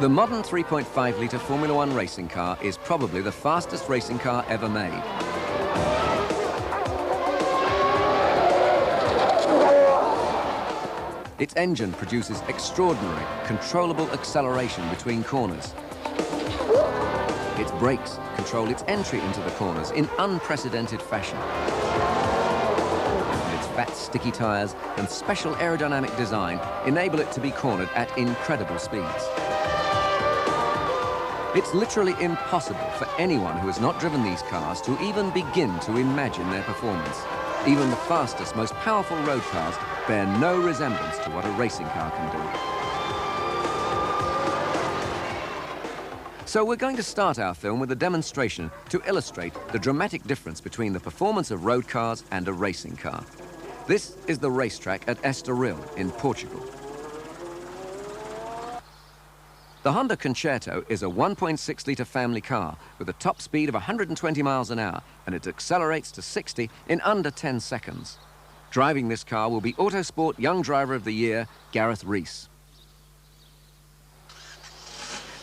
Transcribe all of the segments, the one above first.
The modern 3.5-litre Formula One racing car is probably the fastest racing car ever made. Its engine produces extraordinary, controllable acceleration between corners. Its brakes control its entry into the corners in unprecedented fashion. Its fat, sticky tyres and special aerodynamic design enable it to be cornered at incredible speeds. It's literally impossible for anyone who has not driven these cars to even begin to imagine their performance. Even the fastest, most powerful road cars bear no resemblance to what a racing car can do. So we're going to start our film with a demonstration to illustrate the dramatic difference between the performance of road cars and a racing car. This is the racetrack at Estoril in Portugal. The Honda Concerto is a 1.6-litre family car with a top speed of 120 miles an hour, and it accelerates to 60 in under 10 seconds. Driving this car will be Autosport Young Driver of the Year, Gareth Rees.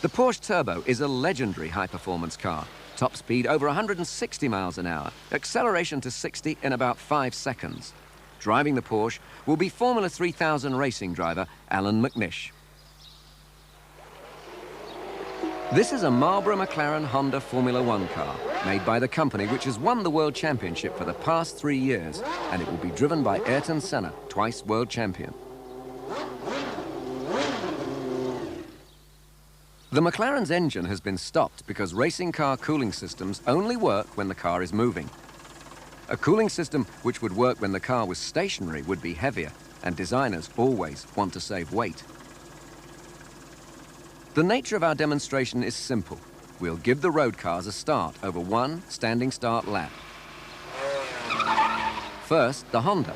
The Porsche Turbo is a legendary high-performance car. Top speed over 160 miles an hour, acceleration to 60 in about 5 seconds. Driving the Porsche will be Formula 3000 racing driver Alan McNish. This is a Marlboro McLaren-Honda Formula One car, made by the company which has won the World Championship for the past 3 years, and it will be driven by Ayrton Senna, twice world champion. The McLaren's engine has been stopped because racing car cooling systems only work when the car is moving. A cooling system which would work when the car was stationary would be heavier, and designers always want to save weight. The nature of our demonstration is simple. We'll give the road cars a start over one standing start lap. First, the Honda.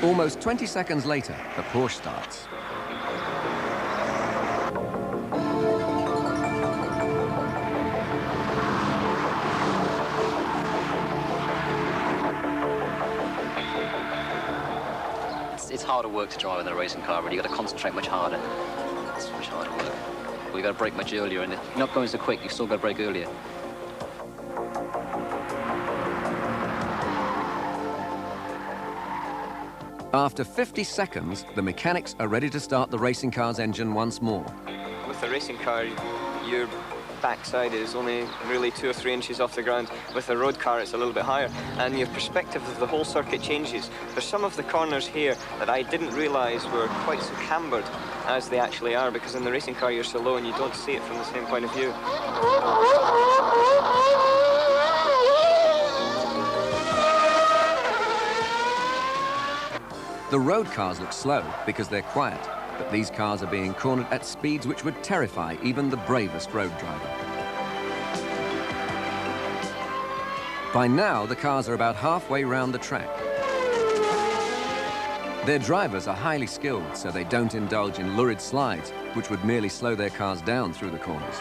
Almost 20 seconds later, the Porsche starts. It's harder work to drive in a racing car, really. You've got to concentrate much harder. It's much harder work. Well, you've got to brake much earlier, and if you're not going so quick, you've still got to brake earlier. After 50 seconds, the mechanics are ready to start the racing car's engine once more. With a racing car, your backside is only really 2 or 3 inches off the ground. With a road car, it's a little bit higher, and your perspective of the whole circuit changes. There's some of the corners here that I didn't realise were quite so cambered as they actually are, because in the racing car you're so low and you don't see it from the same point of view. The road cars look slow because they're quiet, but these cars are being cornered at speeds which would terrify even the bravest road driver. By now, the cars are about halfway round the track. Their drivers are highly skilled, so they don't indulge in lurid slides, which would merely slow their cars down through the corners.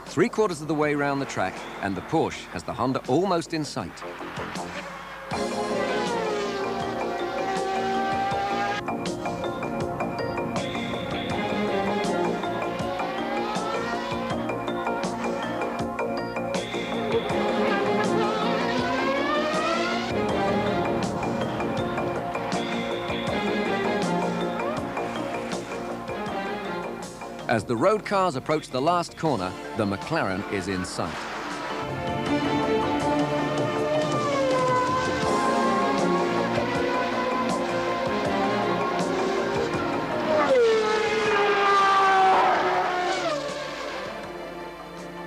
3/4 of the way round the track, and the Porsche has the Honda almost in sight. As the road cars approach the last corner, the McLaren is in sight.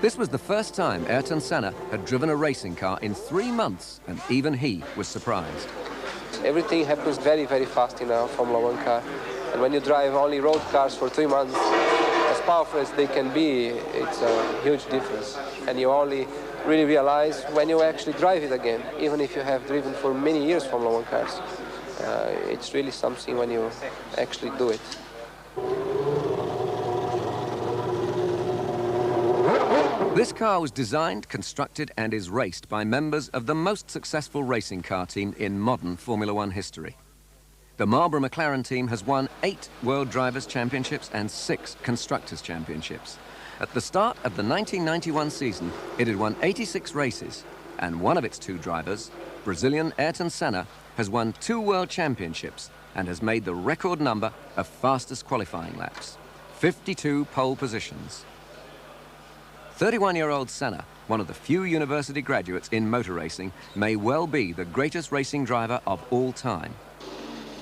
This was the first time Ayrton Senna had driven a racing car in 3 months, and even he was surprised. Everything happens very, very fast in a Formula One car. And when you drive only road cars for 3 months, as powerful as they can be, it's a huge difference. And you only really realize when you actually drive it again, even if you have driven for many years Formula One cars. It's really something when you actually do it. This car was designed, constructed and is raced by members of the most successful racing car team in modern Formula One history. The Marlboro McLaren team has won 8 World Drivers' Championships and 6 Constructors' Championships. At the start of the 1991 season, it had won 86 races, and one of its 2 drivers, Brazilian Ayrton Senna, has won 2 World Championships and has made the record number of fastest qualifying laps, 52 pole positions. 31-year-old Senna, one of the few university graduates in motor racing, may well be the greatest racing driver of all time.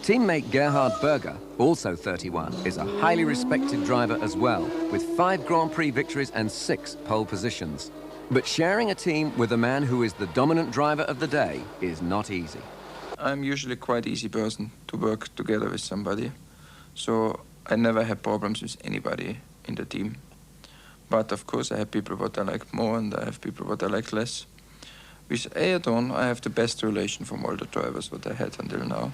Teammate Gerhard Berger, also 31, is a highly respected driver as well, with 5 Grand Prix victories and 6 pole positions. But sharing a team with a man who is the dominant driver of the day is not easy. I'm usually quite easy person to work together with somebody, so I never have problems with anybody in the team. But of course I have people what I like more and I have people what I like less. With Ayrton I have the best relation from all the drivers what I had until now.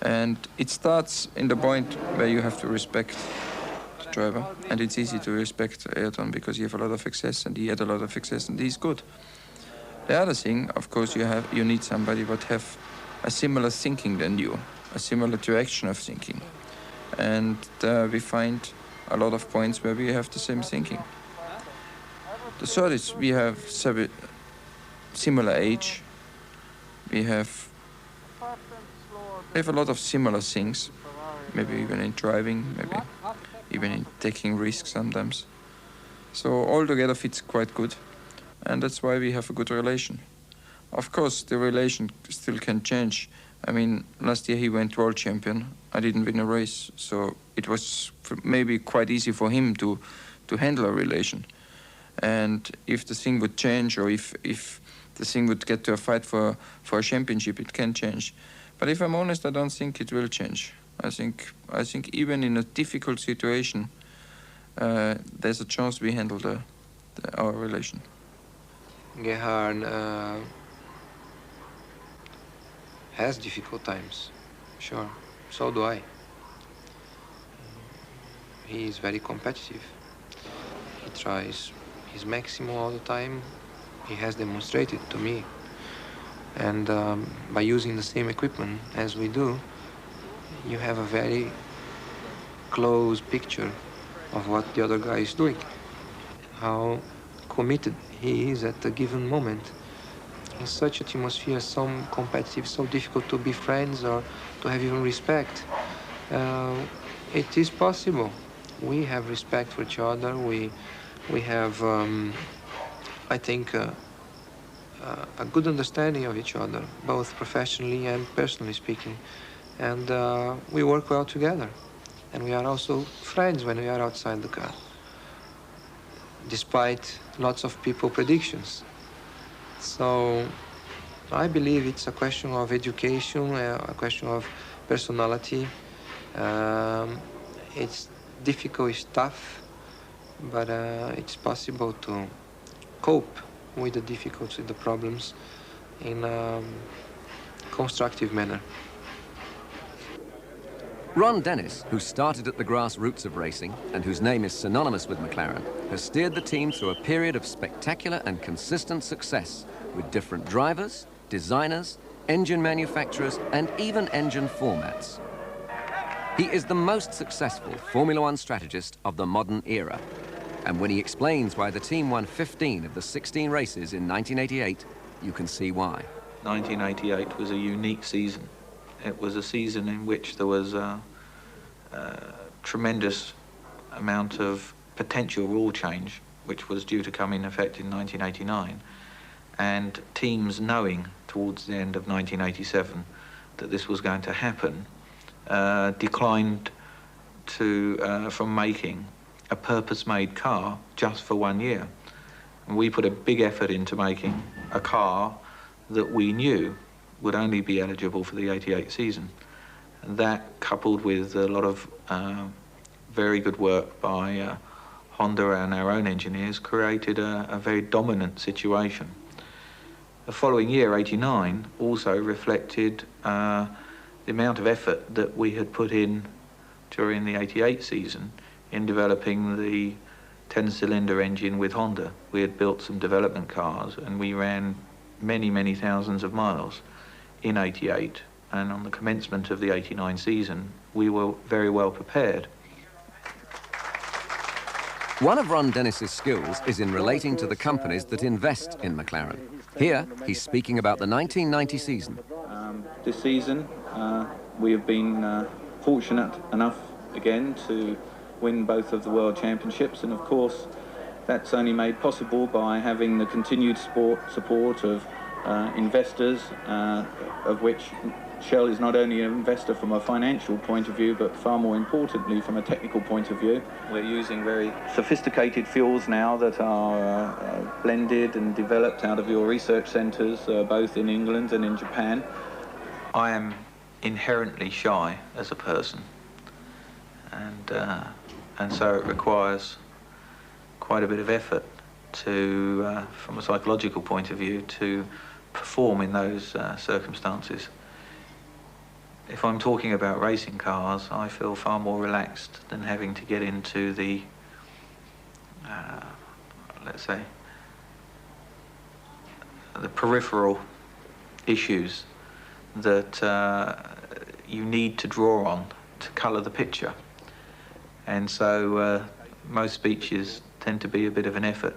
And it starts in the point where you have to respect the driver, and it's easy to respect Ayrton because you have a lot of success and he had a lot of success and he's good. The other thing, of course, you need somebody what have a similar thinking than you, a similar direction of thinking. And we find a lot of points where we have the same thinking. The third is we have similar age. We have a lot of similar things, maybe even in driving, maybe even in taking risks sometimes. So all together fits quite good, and that's why we have a good relation. Of course, the relation still can change. I mean, last year he went world champion. I didn't win a race, so it was maybe quite easy for him to handle a relation. And if the thing would change, or if the thing would get to a fight for a championship, it can change. But if I'm honest, I don't think it will change. I think even in a difficult situation, there's a chance we handle our relation. Gerhard has difficult times, sure. So do I. He is very competitive. He tries his maximum all the time. He has demonstrated to me. And by using the same equipment as we do, you have a very close picture of what the other guy is doing, how committed he is at a given moment. In such an atmosphere, so competitive, so difficult to be friends or to have even respect. It is possible. We have respect for each other. We have, I think, a good understanding of each other, both professionally and personally speaking. And we work well together. And we are also friends when we are outside the car, despite lots of people's predictions. So I believe it's a question of education, a question of personality. It's difficult, it's tough, but it's possible to cope with the difficulties, the problems in a constructive manner. Ron Dennis, who started at the grassroots of racing and whose name is synonymous with McLaren, has steered the team through a period of spectacular and consistent success with different drivers, designers, engine manufacturers, and even engine formats. He is the most successful Formula One strategist of the modern era. And when he explains why the team won 15 of the 16 races in 1988, you can see why. 1988 was a unique season. It was a season in which there was a tremendous amount of potential rule change, which was due to come in effect in 1989, and teams knowing towards the end of 1987 that this was going to happen, declined from making a purpose-made car just for 1 year. And we put a big effort into making a car that we knew would only be eligible for the 88 season. And that, coupled with a lot of very good work by Honda and our own engineers, created a very dominant situation. The following year, 89, also reflected the amount of effort that we had put in during the 88 season in developing the 10-cylinder engine with Honda. We had built some development cars and we ran many, many thousands of miles in 88, and on the commencement of the 89 season we were very well prepared. One of Ron Dennis's skills is in relating to the companies that invest in McLaren. Here, he's speaking about the 1990 season. This season, we have been fortunate enough again to win both of the World Championships, and of course that's only made possible by having the continued support of investors, of which Shell is not only an investor from a financial point of view, but far more importantly from a technical point of view. We're using very sophisticated fuels now that are blended and developed out of your research centres, both in England and in Japan. I am inherently shy as a person, and so it requires quite a bit of effort to, from a psychological point of view, to perform in those circumstances. If I'm talking about racing cars, I feel far more relaxed than having to get into the, let's say, the peripheral issues that you need to draw on to colour the picture. And so most speeches tend to be a bit of an effort.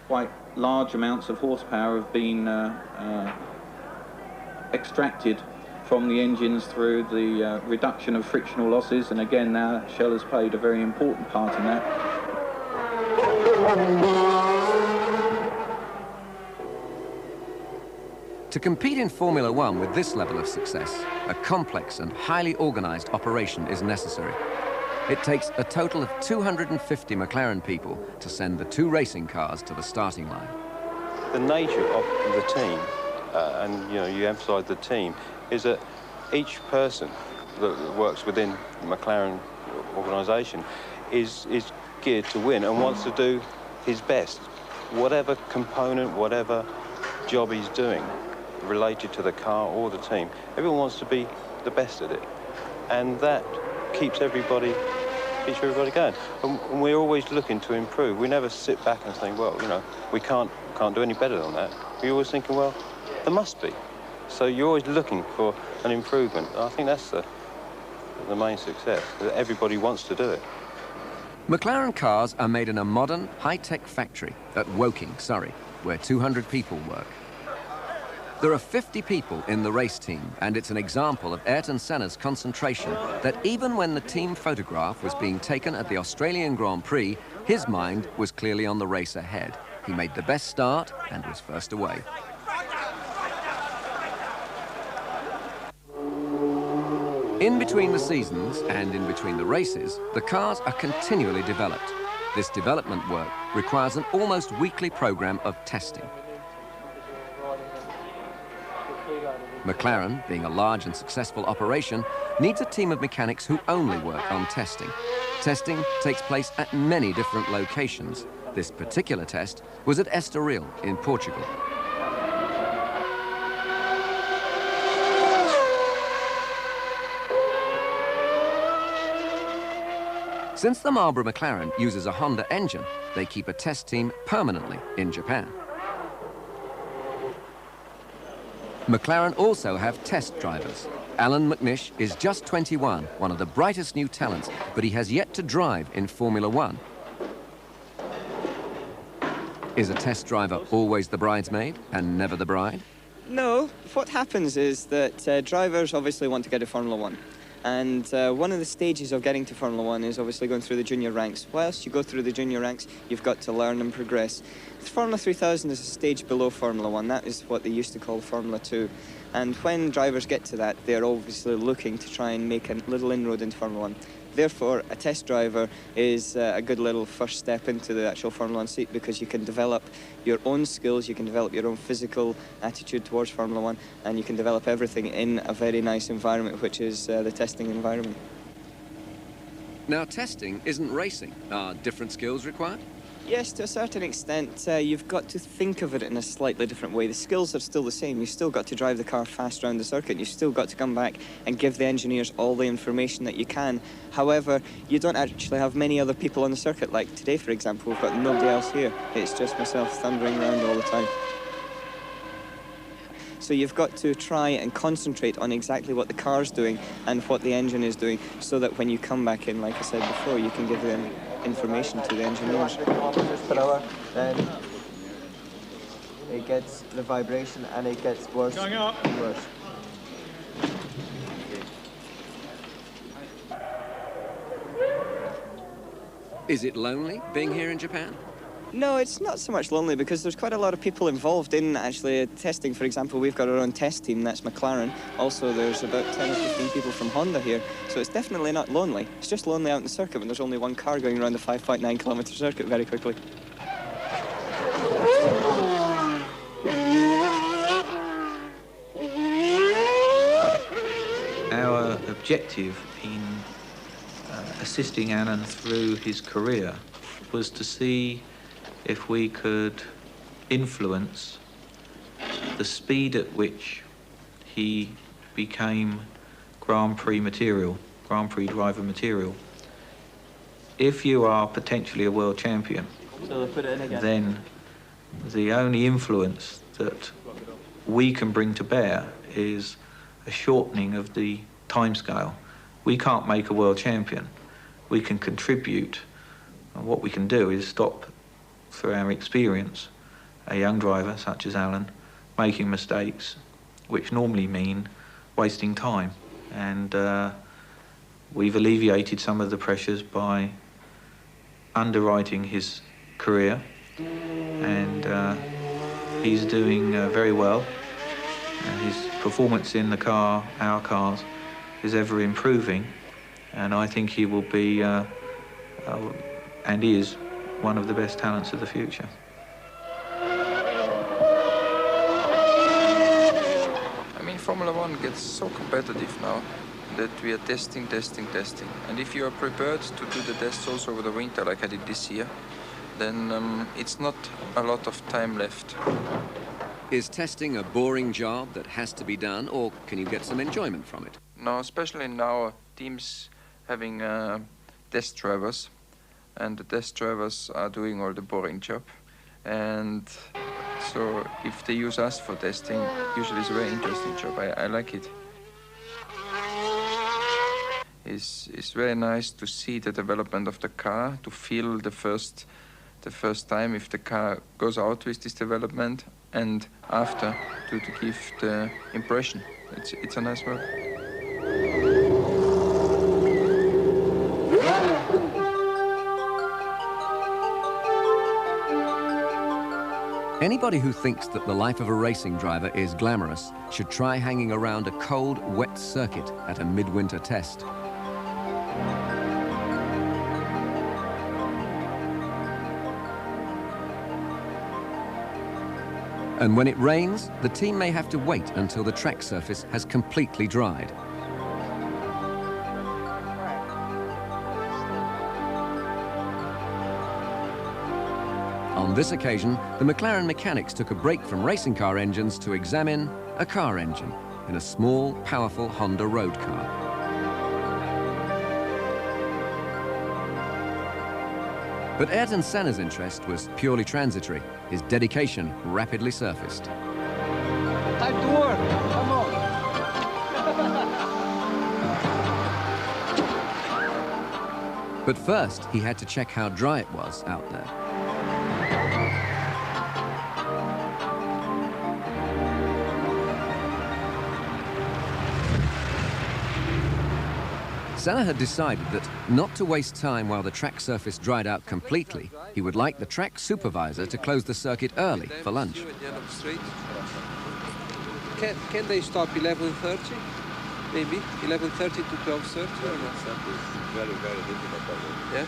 Quite large amounts of horsepower have been extracted from the engines through the reduction of frictional losses, and again now Shell has played a very important part in that. To compete in Formula One with this level of success, a complex and highly organised operation is necessary. It takes a total of 250 McLaren people to send the two racing cars to the starting line. The nature of the team, and you emphasise the team, is that each person that works within the McLaren organisation is geared to win and wants to do his best. Whatever component, whatever job he's doing related to the car or the team, everyone wants to be the best at it. And that keeps everybody going. And we're always looking to improve. We never sit back and think, well, we can't do any better than that. We're always thinking, well, there must be. So you're always looking for an improvement. I think that's the main success, that everybody wants to do it. McLaren cars are made in a modern, high-tech factory at Woking, Surrey, where 200 people work. There are 50 people in the race team, and it's an example of Ayrton Senna's concentration that even when the team photograph was being taken at the Australian Grand Prix, his mind was clearly on the race ahead. He made the best start and was first away. In between the seasons and in between the races, the cars are continually developed. This development work requires an almost weekly program of testing. McLaren, being a large and successful operation, needs a team of mechanics who only work on testing. Testing takes place at many different locations. This particular test was at Estoril in Portugal. Since the Marlboro McLaren uses a Honda engine, they keep a test team permanently in Japan. McLaren also have test drivers. Alan McNish is just 21, one of the brightest new talents, but he has yet to drive in Formula One. Is a test driver always the bridesmaid and never the bride? No, what happens is that drivers obviously want to get to Formula One. And one of the stages of getting to Formula One is obviously going through the junior ranks. Whilst you go through the junior ranks, you've got to learn and progress. Formula 3000 is a stage below Formula 1. That is what they used to call Formula 2. And when drivers get to that, they're obviously looking to try and make a little inroad into Formula 1. Therefore, a test driver is a good little first step into the actual Formula 1 seat, because you can develop your own skills, you can develop your own physical attitude towards Formula 1, and you can develop everything in a very nice environment, which is the testing environment. Now, testing isn't racing. Are different skills required? Yes, to a certain extent, you've got to think of it in a slightly different way. The skills are still the same. You've still got to drive the car fast around the circuit. You've still got to come back and give the engineers all the information that you can. However, you don't actually have many other people on the circuit. Like today, for example, we've got nobody else here. It's just myself thundering around all the time. So you've got to try and concentrate on exactly what the car's doing and what the engine is doing, so that when you come back in, like I said before, you can give them information to the engineers. Then it gets the vibration and it gets worse and worse. Is it lonely being here in Japan? No, it's not so much lonely because there's quite a lot of people involved in actually testing. For example, we've got our own test team, that's McLaren. Also, there's about 10 or 15 people from Honda here. So it's definitely not lonely. It's just lonely out in the circuit when there's only one car going around the 5.9 kilometre circuit very quickly. Our objective in assisting Alan through his career was to see if we could influence the speed at which he became Grand Prix material, Grand Prix driver material. If you are potentially a world champion, then the only influence that we can bring to bear is a shortening of the timescale. We can't make a world champion. We can contribute, and what we can do is stop, through our experience, a young driver such as Alan making mistakes which normally mean wasting time. And we've alleviated some of the pressures by underwriting his career, and he's doing very well. And his performance in the car, our cars, is ever improving, and I think he will be and is one of the best talents of the future. I mean, Formula One gets so competitive now that we are testing. And if you are prepared to do the tests also over the winter, like I did this year, then it's not a lot of time left. Is testing a boring job that has to be done, or can you get some enjoyment from it? No, especially now, teams having test drivers, and the test drivers are doing all the boring job. And so if they use us for testing, usually it's a very interesting job. I like it. It's very nice to see the development of the car, to feel the first time if the car goes out with this development, and after to give the impression. It's a nice work. Anybody who thinks that the life of a racing driver is glamorous should try hanging around a cold, wet circuit at a midwinter test. And when it rains, the team may have to wait until the track surface has completely dried. On this occasion, the McLaren mechanics took a break from racing car engines to examine a car engine in a small, powerful Honda road car. But Ayrton Senna's interest was purely transitory. His dedication rapidly surfaced. Time to work, come on. But first, he had to check how dry it was out there. Senna had decided that not to waste time while the track surface dried out completely, he would like the track supervisor to close the circuit early for lunch. Can they stop 11:30? Maybe 11:30 to 12:30 or not? Very, very difficult. Yeah.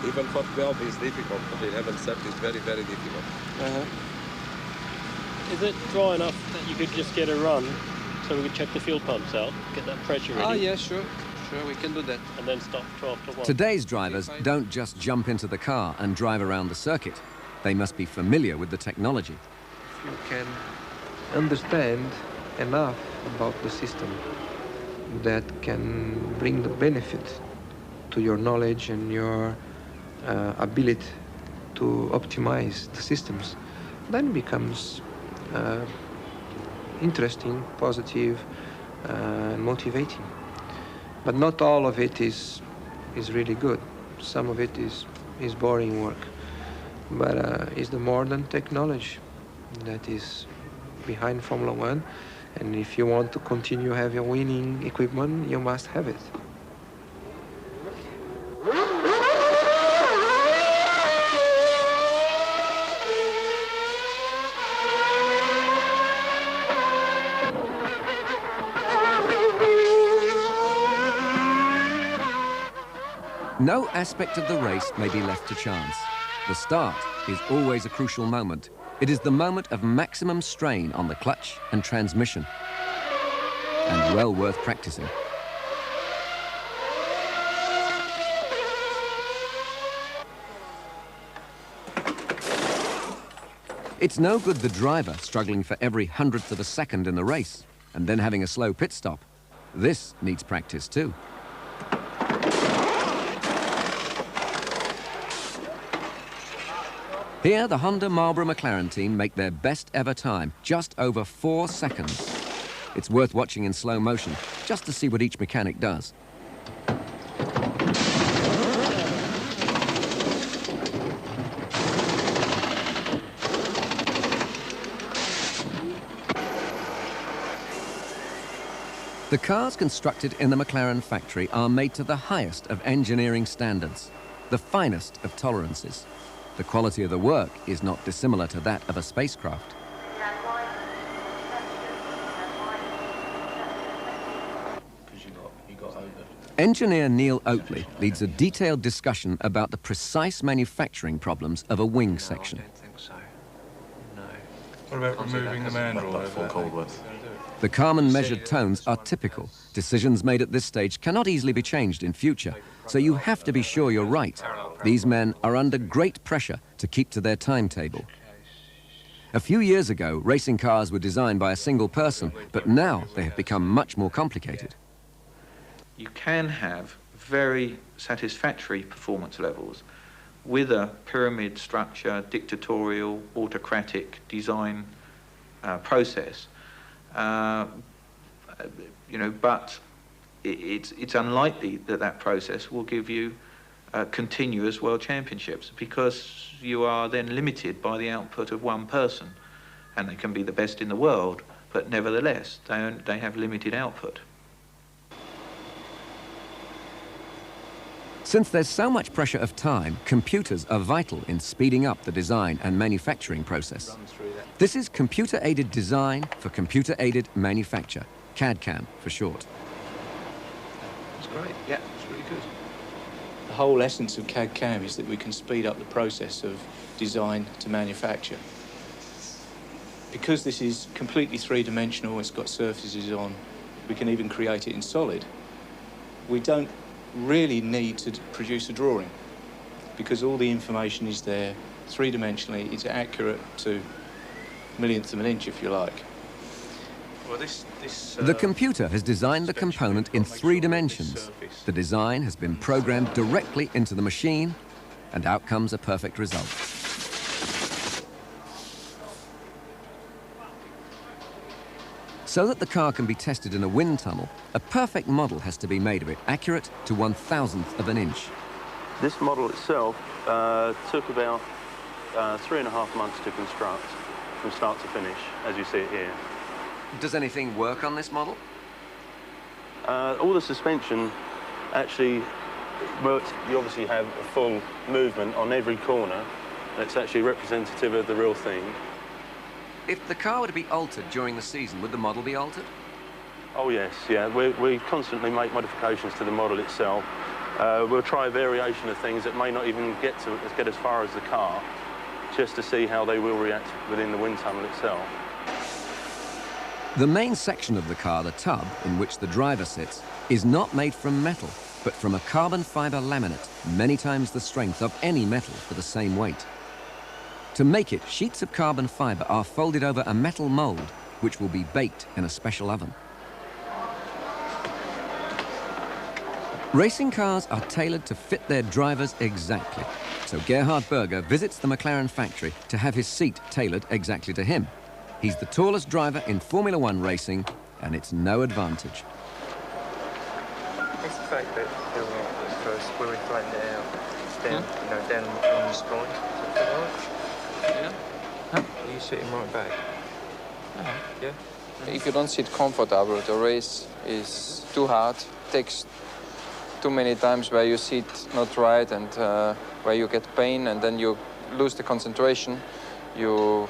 Even for 12 is difficult, but 11:30 is very, very difficult. Is it dry enough that you could just get a run so we could check the fuel pumps out, get that pressure ready? Yeah, sure. Sure, we can do that. And then stop 12 to 1. Today's drivers don't just jump into the car and drive around the circuit. They must be familiar with the technology. You can understand enough about the system that can bring the benefit to your knowledge and your ability to optimize the systems. Then it becomes interesting, positive, and motivating. But not all of it is really good. Some of it is boring work. But it's the modern technology that is behind Formula One. And if you want to continue having winning equipment, you must have it. No aspect of the race may be left to chance. The start is always a crucial moment. It is the moment of maximum strain on the clutch and transmission, and well worth practicing. It's no good the driver struggling for every hundredth of a second in the race and then having a slow pit stop. This needs practice too. Here, the Honda Marlboro McLaren team make their best ever time, just over 4 seconds. It's worth watching in slow motion, just to see what each mechanic does. The cars constructed in the McLaren factory are made to the highest of engineering standards, the finest of tolerances. The quality of the work is not dissimilar to that of a spacecraft. Engineer Neil Oatley leads a detailed discussion about the precise manufacturing problems of a wing section. I don't think so. No. What about removing the mandrel? The calm and measured tones are typical. Decisions made at this stage cannot easily be changed in future, so you have to be sure you're right. These men are under great pressure to keep to their timetable. A few years ago, racing cars were designed by a single person, but now they have become much more complicated. You can have very satisfactory performance levels with a pyramid structure, dictatorial, autocratic design process. You know, but it's unlikely that that process will give you continuous world championships, because you are then limited by the output of one person, and they can be the best in the world, but nevertheless they have limited output. Since there's so much pressure of time, computers are vital in speeding up the design and manufacturing process. This is computer-aided design for computer-aided manufacture, CAD/CAM for short. It's great. Yeah, it's really good. The whole essence of CAD/CAM is that we can speed up the process of design to manufacture. Because this is completely three-dimensional, it's got surfaces on, we can even create it in solid. We don't really need to produce a drawing, because all the information is there three-dimensionally. It's accurate to millionth of an inch, if you like. Well, the computer has designed the component in 3 dimensions. The design has been programmed directly into the machine, and out comes a perfect result. So that the car can be tested in a wind tunnel, a perfect model has to be made of it, accurate to 1/1000th of an inch. This model itself took about 3.5 months to construct, from start to finish, as you see it here. Does anything work on this model? All the suspension actually works. You obviously have a full movement on every corner. That's actually representative of the real thing. If the car were to be altered during the season, would the model be altered? Oh yes, yeah. We constantly make modifications to the model itself. We'll try a variation of things that may not even get as far as the car, just to see how they will react within the wind tunnel itself. The main section of the car, the tub, in which the driver sits, is not made from metal, but from a carbon fiber laminate, many times the strength of any metal for the same weight. To make it, sheets of carbon fiber are folded over a metal mold, which will be baked in a special oven. Racing cars are tailored to fit their drivers exactly. So Gerhard Berger visits the McLaren factory to have his seat tailored exactly to him. He's the tallest driver in Formula One racing, and it's no advantage. It's the fact that first when we flattened it out, it's down, down on the spine. Yeah. Huh? Are you sitting right back? Yeah. If you don't sit comfortable, the race is too hard. Takes too many times where you sit not right and where you get pain, and then you lose the concentration. You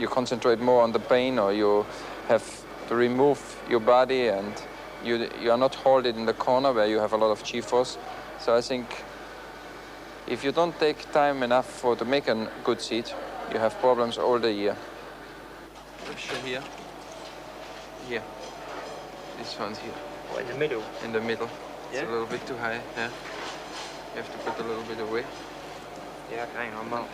concentrate more on the pain, or you have to remove your body, and you are not holding in the corner where you have a lot of G-force. So I think if you don't take time enough to make a good seat, you have problems all the year. Pressure here. Here. This one's here. What, in the middle? In the middle. Yeah? It's a little bit too high, yeah. You have to put a little bit away. Yeah, okay, I'm out.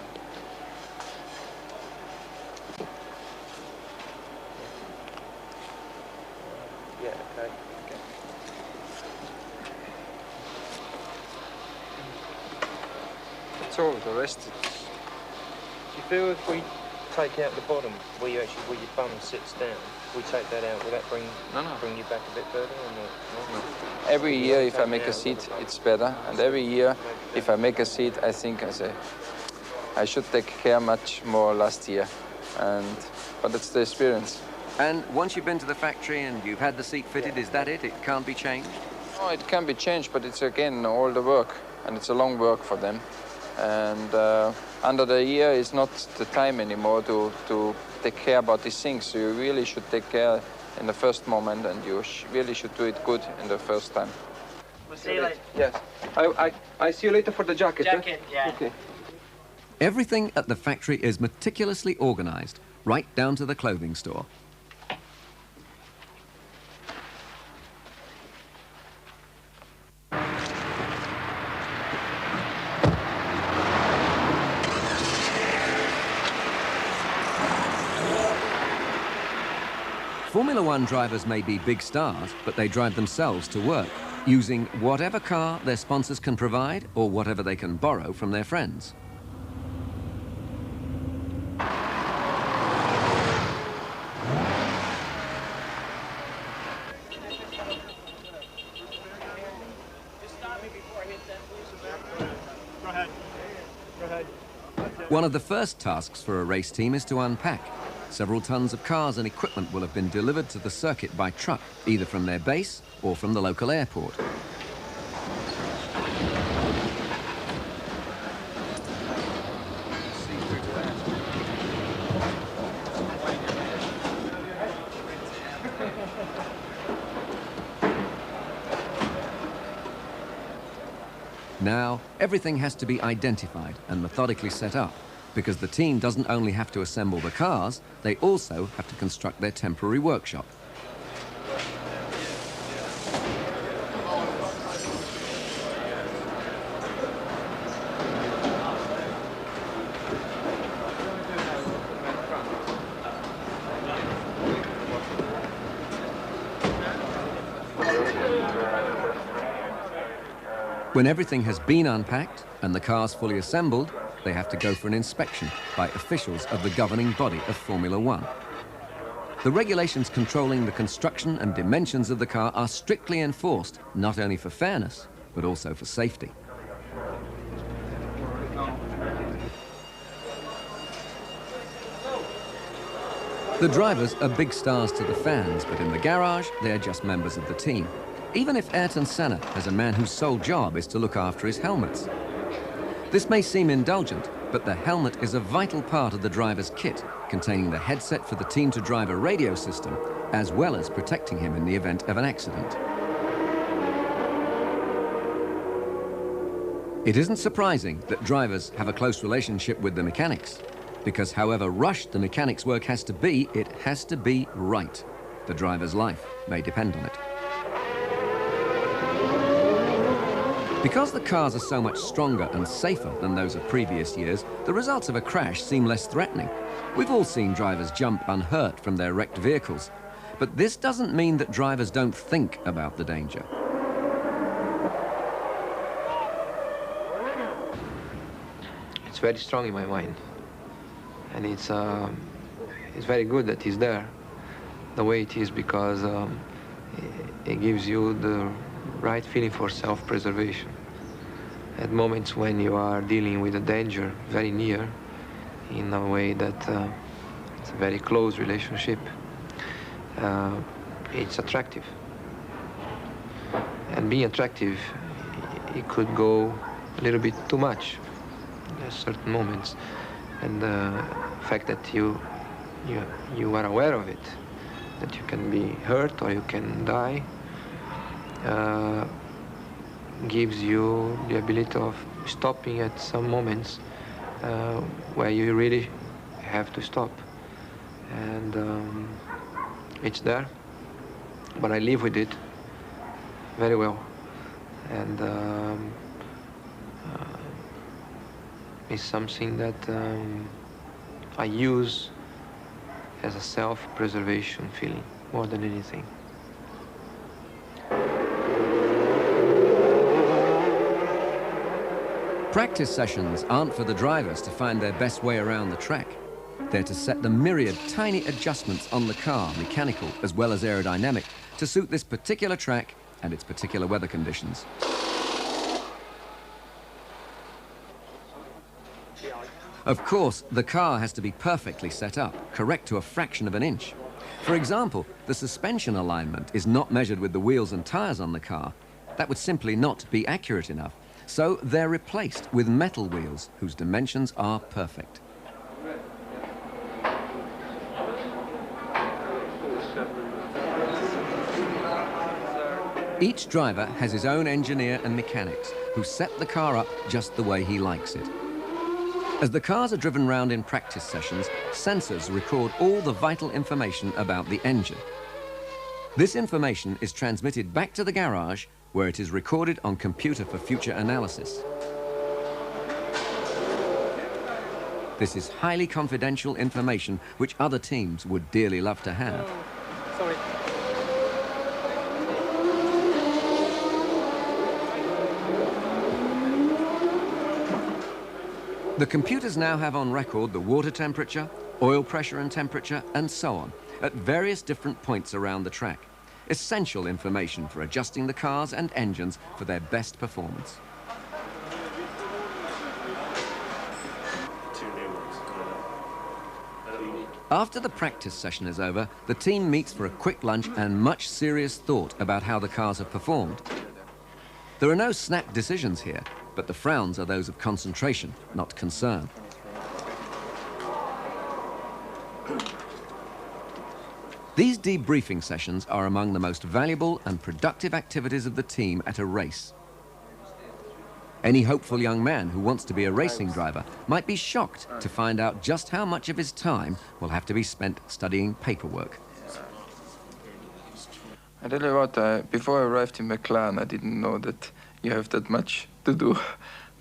Yeah, okay. It's all the rest. Do you feel if we take out the bottom, where your bum sits down, we take that out, will that bring you back a bit further or not? No. Every year if I make a seat, it's better. And every year if I make a seat, I think I should take care much more last year. But it's the experience. And once you've been to the factory and you've had the seat fitted, is that it? It can't be changed? No, it can be changed, but it's again all the work, and it's a long work for them. And under the year is not the time anymore to take care about these things. So you really should take care in the first moment, and you really should do it good in the first time. We'll see you later. Yes. I see you later for the jacket. Jacket, yeah. Okay. Everything at the factory is meticulously organized, right down to the clothing store. Formula One drivers may be big stars, but they drive themselves to work, using whatever car their sponsors can provide or whatever they can borrow from their friends. One of the first tasks for a race team is to unpack. Several tons of cars and equipment will have been delivered to the circuit by truck, either from their base or from the local airport. Now, everything has to be identified and methodically set up, because the team doesn't only have to assemble the cars, they also have to construct their temporary workshop. When everything has been unpacked and the cars fully assembled, they have to go for an inspection by officials of the governing body of Formula One. The regulations controlling the construction and dimensions of the car are strictly enforced, not only for fairness, but also for safety. The drivers are big stars to the fans, but in the garage, they're just members of the team. Even if Ayrton Senna has a man whose sole job is to look after his helmets. This may seem indulgent, but the helmet is a vital part of the driver's kit, containing the headset for the team-to-driver radio system, as well as protecting him in the event of an accident. It isn't surprising that drivers have a close relationship with the mechanics, because however rushed the mechanics' work has to be, it has to be right. The driver's life may depend on it. Because the cars are so much stronger and safer than those of previous years, the results of a crash seem less threatening. We've all seen drivers jump unhurt from their wrecked vehicles. But this doesn't mean that drivers don't think about the danger. It's very strong in my mind. And it's very good that it's there, the way it is, because it gives you the right feeling for self-preservation. At moments when you are dealing with a danger very near, in a way that it's a very close relationship, it's attractive. And being attractive, it could go a little bit too much at certain moments. And the fact that you are aware of it, that you can be hurt or you can die, gives you the ability of stopping at some moments where you really have to stop. And it's there, but I live with it very well. And it's something that I use as a self-preservation feeling more than anything. Practice sessions aren't for the drivers to find their best way around the track. They're to set the myriad tiny adjustments on the car, mechanical as well as aerodynamic, to suit this particular track and its particular weather conditions. Of course, the car has to be perfectly set up, correct to a fraction of an inch. For example, the suspension alignment is not measured with the wheels and tyres on the car. That would simply not be accurate enough. So they're replaced with metal wheels whose dimensions are perfect. Each driver has his own engineer and mechanics who set the car up just the way he likes it. As the cars are driven round in practice sessions, sensors record all the vital information about the engine. This information is transmitted back to the garage, where it is recorded on computer for future analysis. This is highly confidential information which other teams would dearly love to have. Sorry. The computers now have on record the water temperature, oil pressure and temperature, and so on, at various different points around the track. Essential information for adjusting the cars and engines for their best performance. After the practice session is over, the team meets for a quick lunch and much serious thought about how the cars have performed. There are no snap decisions here, but the frowns are those of concentration, not concern. These debriefing sessions are among the most valuable and productive activities of the team at a race. Any hopeful young man who wants to be a racing driver might be shocked to find out just how much of his time will have to be spent studying paperwork. I tell you what, before I arrived in McLaren, I didn't know that you have that much to do,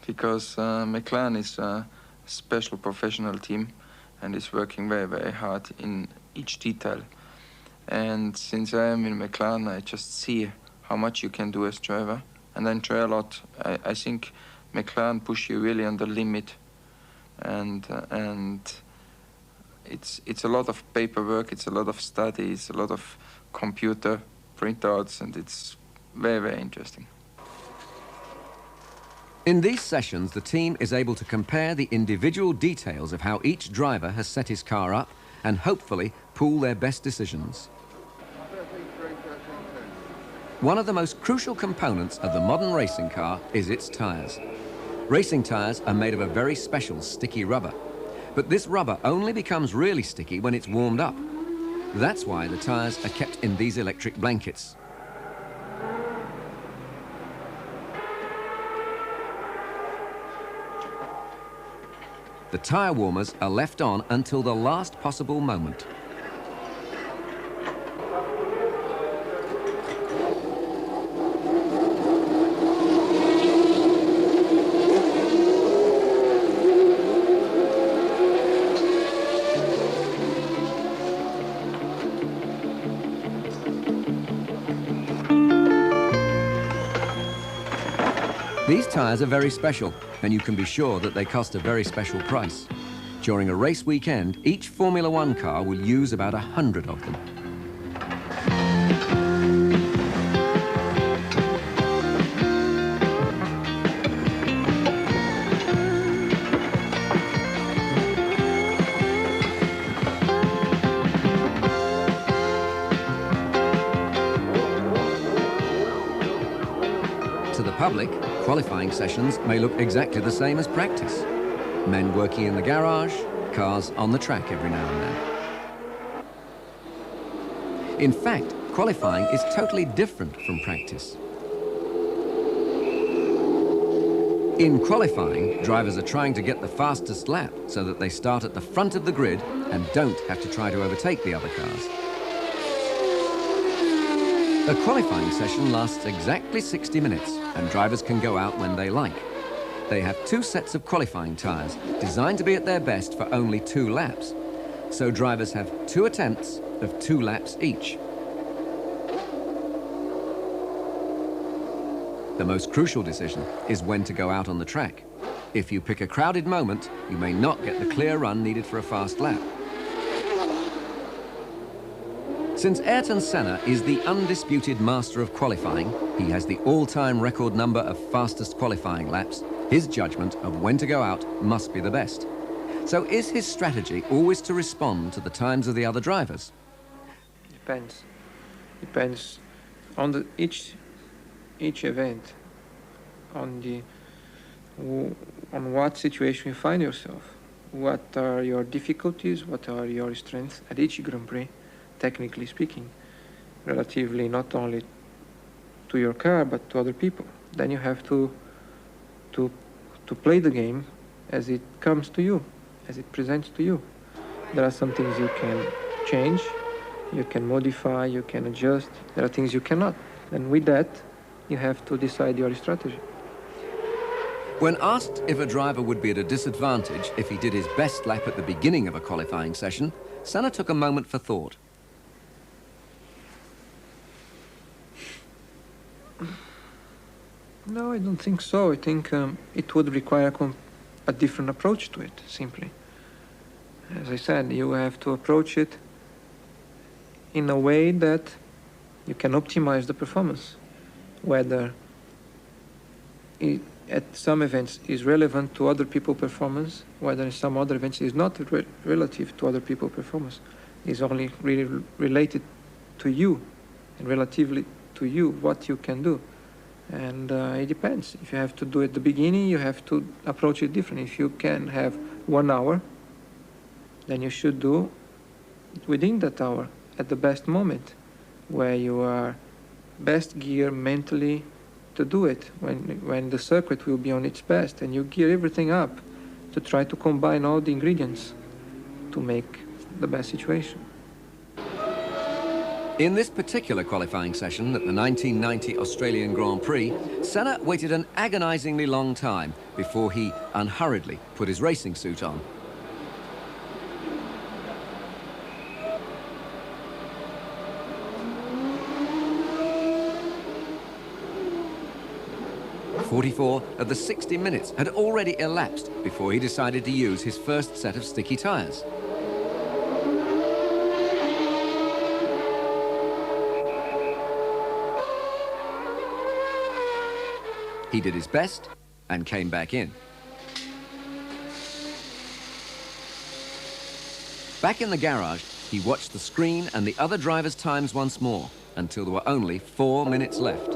because McLaren is a special professional team and is working very, very hard in each detail. And since I am in McLaren, I just see how much you can do as driver, and then try a lot. I think McLaren push you really on the limit, and it's a lot of paperwork, it's a lot of study, it's a lot of computer printouts, and it's very, very interesting. In these sessions, the team is able to compare the individual details of how each driver has set his car up and hopefully pool their best decisions. One of the most crucial components of the modern racing car is its tyres. Racing tyres are made of a very special sticky rubber, but this rubber only becomes really sticky when it's warmed up. That's why the tyres are kept in these electric blankets. The tyre warmers are left on until the last possible moment. These tyres are very special, and you can be sure that they cost a very special price. During a race weekend, each Formula One car will use about 100 of them. To the public, qualifying sessions may look exactly the same as practice. Men working in the garage, cars on the track every now and then. In fact, qualifying is totally different from practice. In qualifying, drivers are trying to get the fastest lap so that they start at the front of the grid and don't have to try to overtake the other cars. A qualifying session lasts exactly 60 minutes, and drivers can go out when they like. They have 2 sets of qualifying tyres, designed to be at their best for only 2 laps. So drivers have 2 attempts of 2 laps each. The most crucial decision is when to go out on the track. If you pick a crowded moment, you may not get the clear run needed for a fast lap. Since Ayrton Senna is the undisputed master of qualifying, he has the all-time record number of fastest qualifying laps. His judgment of when to go out must be the best. So is his strategy always to respond to the times of the other drivers? Depends. Depends on the each event, on what situation you find yourself, what are your difficulties, what are your strengths at each Grand Prix, technically speaking, relatively not only to your car but to other people. Then you have to play the game as it comes to you, as it presents to you. There are some things you can change, you can modify, you can adjust. There are things you cannot. And with that, you have to decide your strategy. When asked if a driver would be at a disadvantage if he did his best lap at the beginning of a qualifying session, Senna took a moment for thought. No, I don't think so. I think it would require a different approach to it, simply. As I said, you have to approach it in a way that you can optimize the performance, whether it, at some events is relevant to other people's performance, whether in some other events is not relative to other people's performance, is only really related to you and relatively to you, what you can do. And it depends. If you have to do it at the beginning, you have to approach it differently. If you can have 1 hour, then you should do it within that hour, at the best moment, where you are best gear mentally to do it, when the circuit will be on its best, and you gear everything up to try to combine all the ingredients to make the best situation. In this particular qualifying session at the 1990 Australian Grand Prix, Senna waited an agonizingly long time before he unhurriedly put his racing suit on. "44 of the 60 minutes had already elapsed before he decided to use his first set of sticky tyres. He did his best and came back in. Back in the garage, he watched the screen and the other drivers' times once more until there were only 4 minutes left.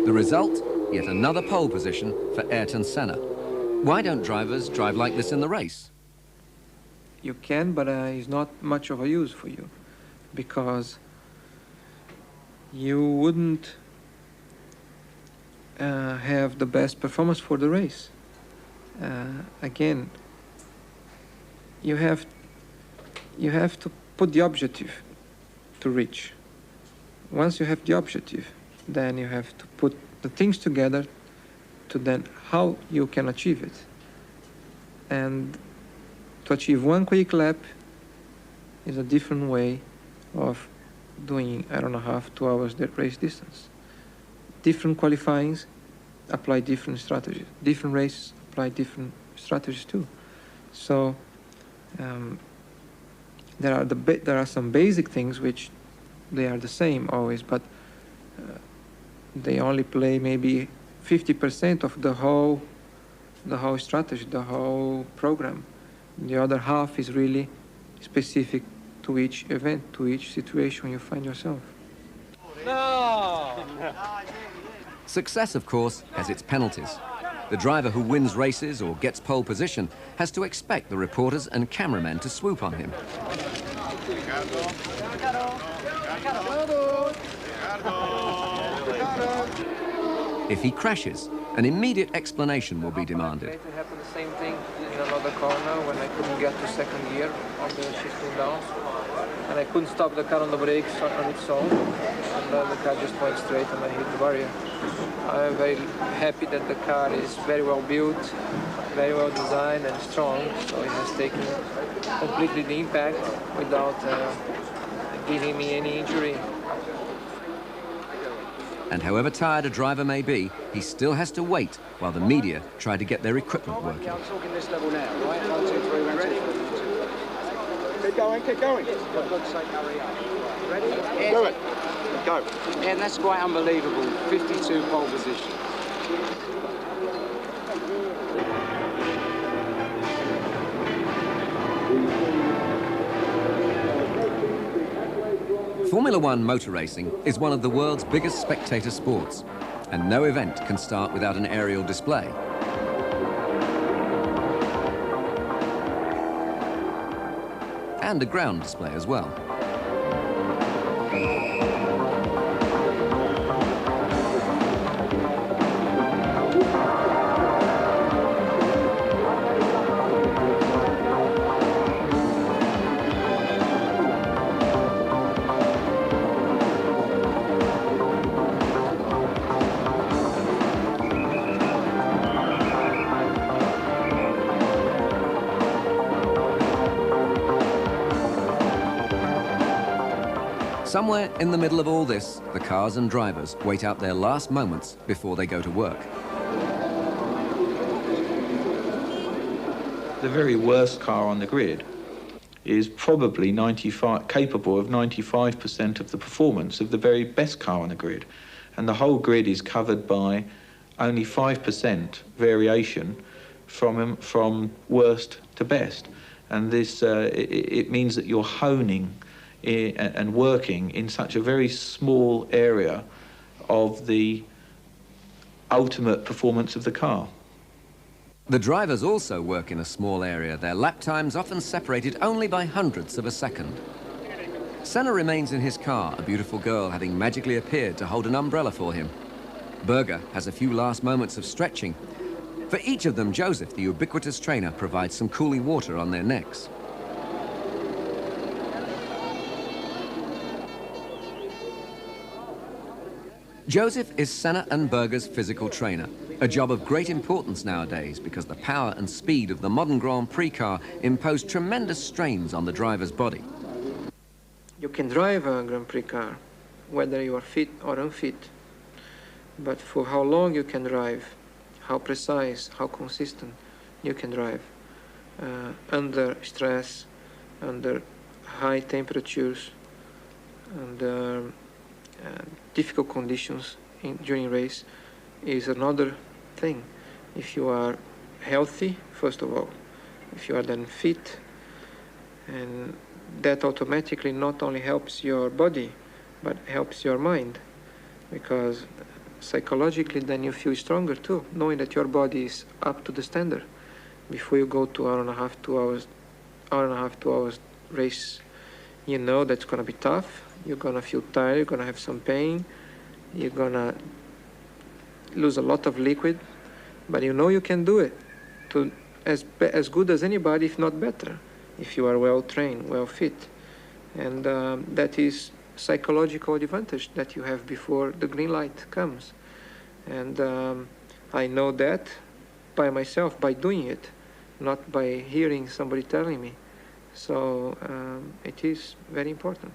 The result, yet another pole position for Ayrton Senna. Why don't drivers drive like this in the race? You can, but it's not much of a use for you, because you wouldn't have the best performance for the race. Again, you have to put the objective to reach. Once you have the objective, then you have to put the things together to then how you can achieve it. And to achieve 1 quick lap, is a different way of doing, I don't know, half, 2 hours that race distance. Different qualifyings apply different strategies. Different races apply different strategies too. So there are some basic things which they are the same always, but they only play maybe 50% of the whole strategy, the whole program. The other half is really specific to each event, to each situation you find yourself. No! Success, of course, has its penalties. The driver who wins races or gets pole position has to expect the reporters and cameramen to swoop on him. If he crashes, an immediate explanation will be demanded. It happened the same thing in another corner when I couldn't get to second gear on the shifting downs. And I couldn't stop the car on the brakes on its own. And the car just went straight and I hit the barrier. I'm very happy that the car is very well built, very well designed and strong. So it has taken completely the impact without giving me any injury. And however tired a driver may be, he still has to wait while the media try to get their equipment working. I'm talking this level now, right? 1, 2, 3, 1, 2, 3, 1, 2, 3. Keep going, keep going. For God's sake, hurry up. Ready? Do it. Go. Yeah, that's quite unbelievable. 52 pole position. Formula One motor racing is one of the world's biggest spectator sports, and no event can start without an aerial display. And a ground display as well. Somewhere in the middle of all this, the cars and drivers wait out their last moments before they go to work. The very worst car on the grid is probably capable of 95% of the performance of the very best car on the grid. And the whole grid is covered by only 5% variation from worst to best. And this, it means that you're honing and working in such a very small area of the ultimate performance of the car. The drivers also work in a small area, their lap times often separated only by hundredths of a second. Senna remains in his car, a beautiful girl having magically appeared to hold an umbrella for him. Berger has a few last moments of stretching. For each of them, Joseph, the ubiquitous trainer, provides some cooling water on their necks. Joseph is Senna and Berger's physical trainer, a job of great importance nowadays because the power and speed of the modern Grand Prix car impose tremendous strains on the driver's body. You can drive a Grand Prix car, whether you are fit or unfit, but for how long you can drive, how precise, how consistent you can drive, under stress, under high temperatures, under difficult conditions during race is another thing. If you are healthy, first of all, if you are then fit, and that automatically not only helps your body, but helps your mind, because psychologically then you feel stronger too, knowing that your body is up to the standard. Before you go to hour and a half, 2 hours race, you know that's gonna be tough. You're gonna feel tired, you're gonna have some pain, you're gonna lose a lot of liquid, but you know you can do it to as good as anybody, if not better, if you are well trained, well fit. And that is psychological advantage that you have before the green light comes. And I know that by myself, by doing it, not by hearing somebody telling me. So it is very important.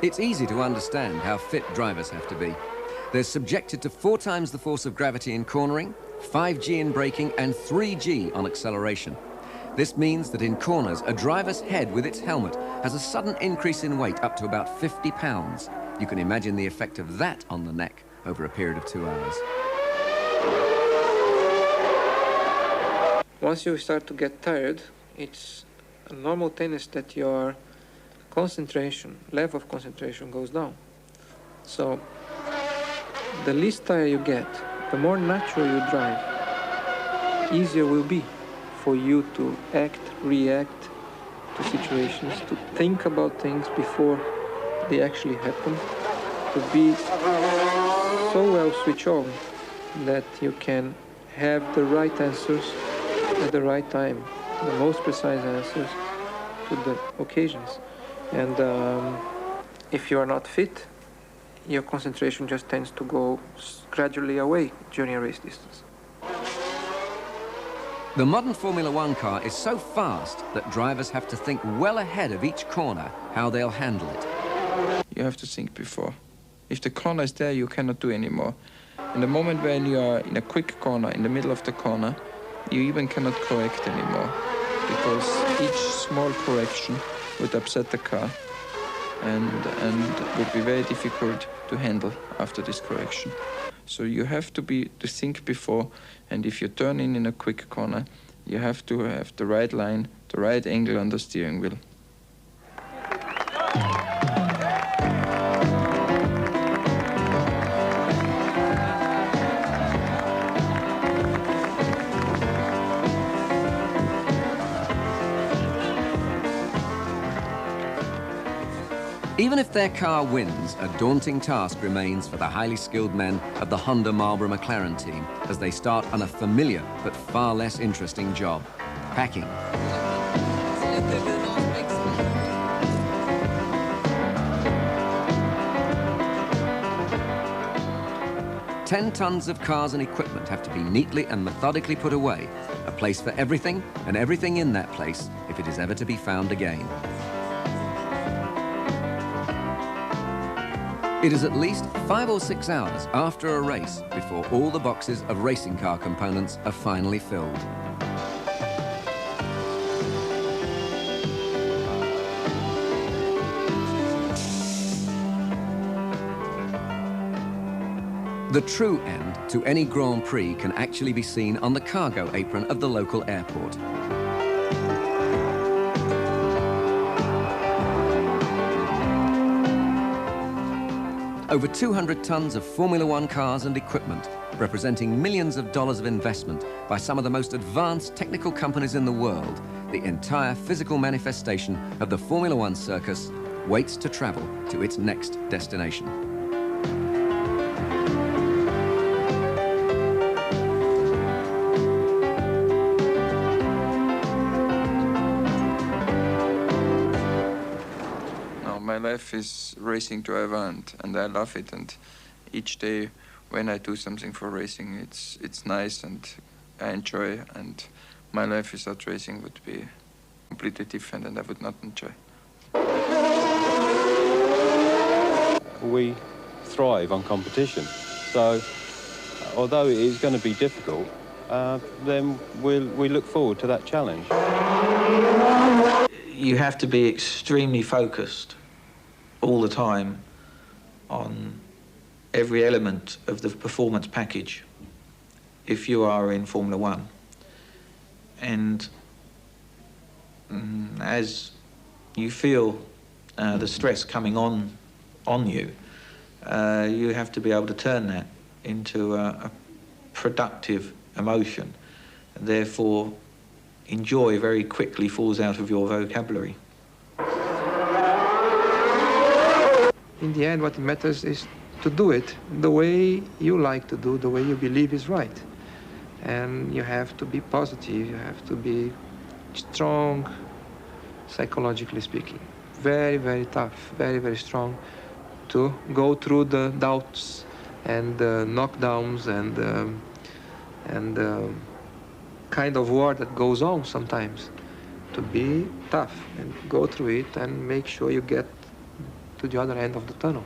It's easy to understand how fit drivers have to be. They're subjected to 4 times the force of gravity in cornering, 5G in braking, and 3G on acceleration. This means that in corners, a driver's head with its helmet has a sudden increase in weight up to about 50 pounds. You can imagine the effect of that on the neck over a period of 2 hours. Once you start to get tired, it's a normal tendency that your concentration, level of concentration goes down. So the least tired you get, the more natural you drive, easier will be for you to act, react to situations, to think about things before they actually happen, to be so well switched on that you can have the right answers at the right time, the most precise answers to the occasions. And if you are not fit, your concentration just tends to go gradually away during a race distance. The modern Formula One car is so fast that drivers have to think well ahead of each corner how they'll handle it. You have to think before. If the corner is there, you cannot do anymore. In the moment when you are in a quick corner, in the middle of the corner, you even cannot correct anymore, because each small correction would upset the car and would be very difficult to handle after this correction. So you have to think before, and if you turn in a quick corner, you have to have the right line, the right angle on the steering wheel. Even if their car wins, a daunting task remains for the highly skilled men of the Honda Marlboro McLaren team as they start on a familiar but far less interesting job, packing. Ten tons of cars and equipment have to be neatly and methodically put away, a place for everything and everything in that place if it is ever to be found again. It is at least 5 or 6 hours after a race before all the boxes of racing car components are finally filled. The true end to any Grand Prix can actually be seen on the cargo apron of the local airport. Over 200 tons of Formula One cars and equipment, representing millions of dollars of investment by some of the most advanced technical companies in the world, the entire physical manifestation of the Formula One circus waits to travel to its next destination. My life is racing driver, and I love it, and each day when I do something for racing, it's nice and I enjoy, and my life without racing would be completely different and I would not enjoy. We thrive on competition, so although it is going to be difficult, then we look forward to that challenge. You have to be extremely focused all the time on every element of the performance package if you are in Formula One. And as you feel the stress coming on you, you have to be able to turn that into a productive emotion. Therefore, enjoy very quickly falls out of your vocabulary. In the end, what matters is to do it the way you like to do, the way you believe is right. And you have to be positive, you have to be strong, psychologically speaking. Very, very tough, very, very strong to go through the doubts and knockdowns and kind of war that goes on sometimes. To be tough and go through it and make sure you get to the other end of the tunnel.